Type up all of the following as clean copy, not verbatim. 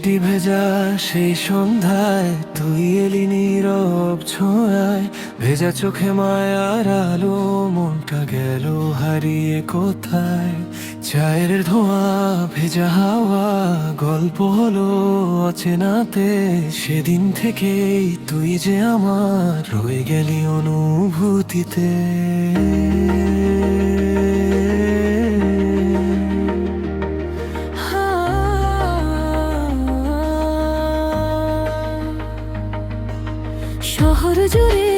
বৃষ্টি ভেজা সেই সন্ধ্যায় তুই এলি নীরব ছোঁয়ায়, ভেজা চোখে মায়ার আলো, মনটা গেল হারিয়ে কোথায়। চায়ের ধোঁয়া ভেজা হাওয়া, গল্প হলো অচেনাতে, সেদিন থেকেই তুই যে আমার রয়ে গেলি অনুভূতিতে। শহর জুড়ে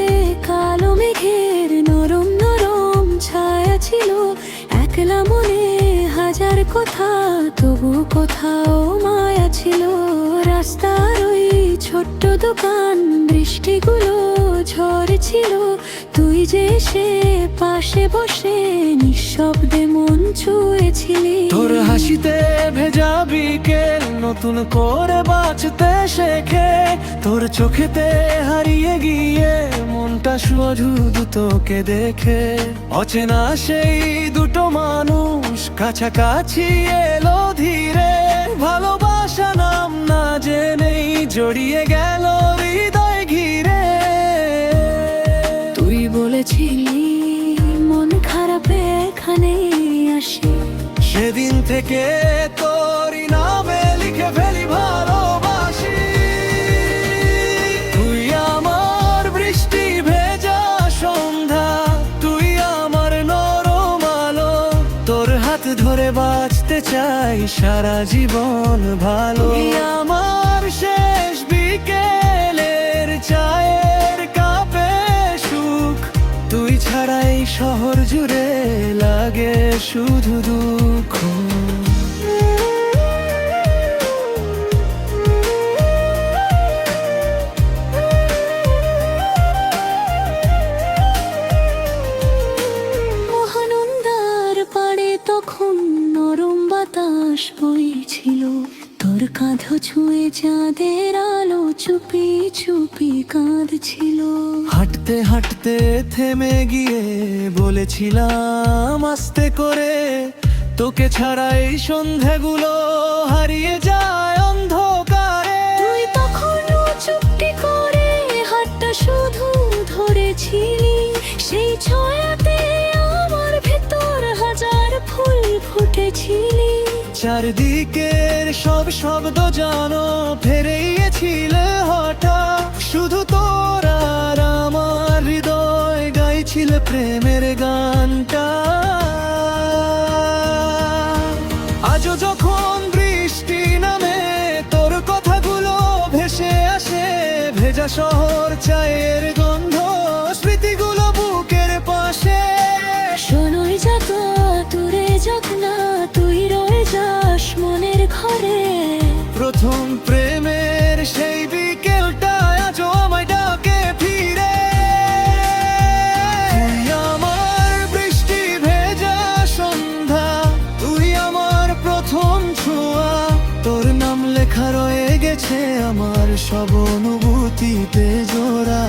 কালো মেঘের নরম নরম ছায়া ছিল, একলা মনে হাজার কথা, তবু কোথাও মায়া ছিল। রাস্তার ওই ছোট্ট দোকান, বৃষ্টিগুলো ঝরেছিল, তুই যে এসে পাশে বসে নিঃশব্দে মন ছুঁয়েছিলি। তোর হাসিতে ভেজা বিকেল নতুন করে বাঁচতে শেখে, তোর চোখেতে হারিয়ে গিয়ে মনটা শুধু তোকে দেখে। অচেনা সেই দুটো মানুষ কাছাকাছি এলো ধীরে, ভালোবাসা নাম না জেনেই জড়িয়ে গেল হৃদয় ঘিরে। তুই বলেছিলি মন খারাপে এখানেই আসি, সেদিন থেকে তোরই নামে লিখে ফেলি ভালোবাসি। তুই আমার বৃষ্টি ভেজা সন্ধ্যা, তুই আমার নরম আলো, তোর হাত ধরে বাঁচতে চাই সারা জীবন ভালো। তুই আমার শেষ বিকেলের চায়ের কাপে সুখ, তুই ছাড়াই শহর জুড়ে লাগে শুধু দুঃখ। মহানন্দার পাড়ে তখন নরম বাতাস বইছিল, তোর কাঁধ ছুঁয়ে চাঁদের আলো চুপি চুপি কাঁদছিল। হাঁটতে হাঁটতে থেমে গিয়ে বলেছিলাম আস্তে করে, তোকে ছাড়াই সন্ধ্যাগুলো হারিয়ে যায় অন্ধকারে। তুই তখনও চুপটি করে হাতটা শুধু ধরেছিলি, সেই ছয়াতে আমার ভেতর হাজার ফুল ফুটেছিলি। চারদিকের সব শব্দ জানো ফেরেছিল হঠাৎ, শুধু তোর আর আমার হৃদয় গাইছিল প্রেমের গানটা। আজও যখন বৃষ্টি নামে তোর কথাগুলো ভেসে আসে, ভেজা শহর চায়ের গন্ধ স্মৃতিগুলো বুকের পাশে। শোনোই যাক দূরে যাক না, তুই রয়ে যাস মনের ঘরে। প্রথম প্রেমের সেই বিকেলটা আজও আমায় ডাকে ফিরে। তুই আমার বৃষ্টি ভেজা সন্ধ্যা, তুই আমার প্রথম ছোঁয়া, তোর নাম লেখা রয়ে গেছে আমার সব অনুভূতিতে জোড়া।